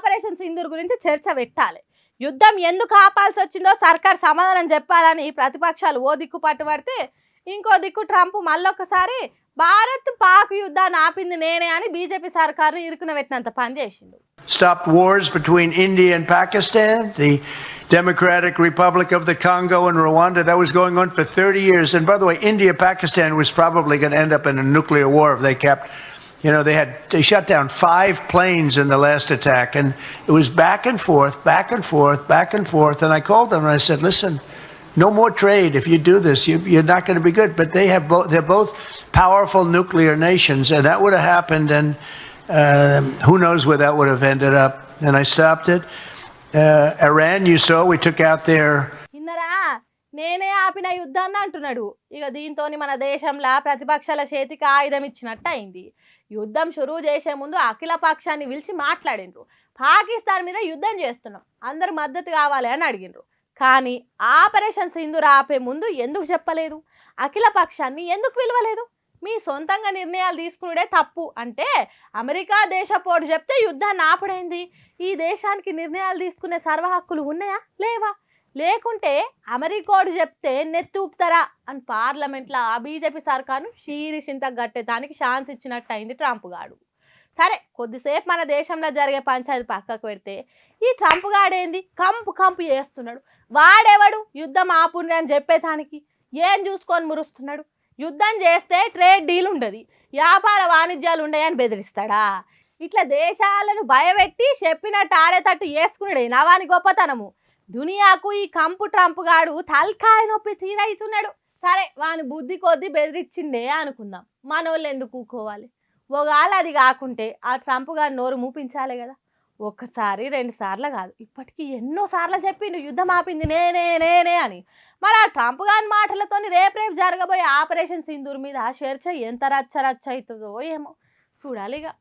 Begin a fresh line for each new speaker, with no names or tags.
Operation Sindoor గురించి చర్చ పెట్టాలి. యుద్ధం ఎందుకు ఆపాల్సి వచ్చిందో సర్కార్ సమాధానం చెప్పాలని ప్రతిపక్షాలు ఓ దిక్కు పట్టుబడితే ఇంకో దిక్కు ట్రంప్ మళ్ళొకసారి భారత్ పాక్ యుద్ధాన్ని ఆపింది నేనే అని బీజేపీ సర్కారు ఇరుకున పెట్టినంత పని చేసిండు.
Stopped wars between India and Pakistan, the Democratic Republic of the Congo and Rwanda. That was going on for 30 years. And by the way, India-Pakistan was probably going to end up in a nuclear war if they kept, they shut down 5 planes in the last attack. And it was back and forth, back and forth, back and forth. And I called them and I said, listen, no more trade. If you do this, you're not going to be good. But they're both powerful nuclear nations. And that would have happened. And who knows where that would have ended up. And I stopped it. Iran, you saw, we took out their...
ఇన్నరా నేనే ఆపిన యుద్ధాన్ని అంటున్నాడు. ఇక దీంతోని మన దేశంలో ప్రతిపక్షాల చేతికి ఆయుధం ఇచ్చినట్టు అయింది. యుద్ధం షురూ చేసే ముందు అఖిల పక్షాన్ని పిలిచి మాట్లాడిండ్రు. పాకిస్తాన్ మీద యుద్ధం చేస్తున్నాం, అందరు మద్దతు కావాలి అని అడిగిండ్రు. కానీ ఆపరేషన్ సింధూర్ ఆపే ముందు ఎందుకు చెప్పలేదు? అఖిల పక్షాన్ని ఎందుకు పిలవలేదు? మీ సొంతంగా నిర్ణయాలు తీసుకునే తప్పు అంటే అమెరికా దేశపోటు చెప్తే యుద్ధాన్ని ఆపడైంది. ఈ దేశానికి నిర్ణయాలు తీసుకునే సర్వ హక్కులు ఉన్నాయా లేవా? లేకుంటే అమెరికోడు చెప్తే నెత్తూపుతారా అని పార్లమెంట్లో ఆ బీజేపీ సర్కారును షీరిసింత గట్టేదానికి ఛాన్స్ ఇచ్చినట్టు అయింది ట్రంప్ గాడు. సరే, కొద్దిసేపు మన దేశంలో జరిగే పంచాయతీ పక్కకు పెడితే ఈ ట్రంప్ గాడేంది కంపు చేస్తున్నాడు. వాడెవడు యుద్ధం ఆపుండ్రి అని చెప్పేదానికి? ఏం చూసుకొని మురుస్తున్నాడు? యుద్ధం చేస్తే ట్రేడ్ డీల్ ఉండదు, వ్యాపార వాణిజ్యాలు ఉండయని బెదిరిస్తాడా? ఇట్లా దేశాలను భయపెట్టి చెప్పినట్టు ఆడేటట్టు వేసుకున్నాడు. నవాని గొప్పతనము. దునియాకు ఈ కంపు ట్రంప్ గాడు తలకాయ నొప్పి తీరైతున్నాడు. సరే, వాని బుద్ధి కొద్దీ బెదిరించిండే అనుకుందాం. మనోళ్ళు ఎందుకు ఊకోవాలి? ఒకవేళ అది కాకుంటే ఆ ట్రంప్ గారు నోరు మూపించాలి కదా. ఒక్కసారి 2 సార్లు కాదు, ఇప్పటికీ ఎన్నో సార్లు చెప్పిండు యుద్ధం ఆపింది నేనే అని. మరి ఆ ట్రంప్ గారి మాటలతోని రేపు జరగబోయే ఆపరేషన్ సింధూర్ మీద చర్చ ఎంత రచ్చ అవుతుందో ఏమో చూడాలిగా.